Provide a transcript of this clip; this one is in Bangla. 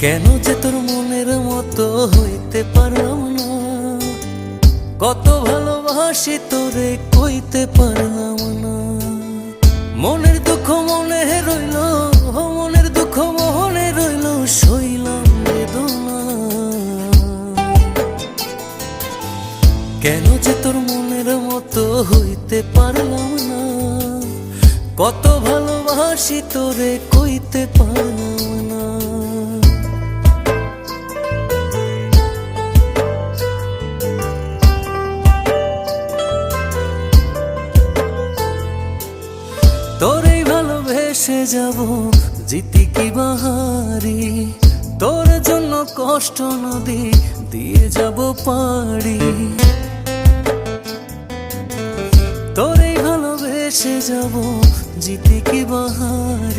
কেন যে তোর মনের মতো হইতে পারলাম না, কত ভালোবাসি তোরে কইতে পারলাম না। মনের দুঃখ মনে রইল, মনের দুঃখ মনে রইল, সইলাম বেদনা। কেন যে তোর মনের মতো হইতে পারলাম না, কত ভালোবাসি তোরে কইতে পারলাম না। তোরেই ভালোবেসে যাব জিতি কি বাহারি, তোর জন্য কষ্ট নদী দিয়ে যাব পাড়ি। তোরেই ভালোবেসে যাব জিতি কি বাহারি,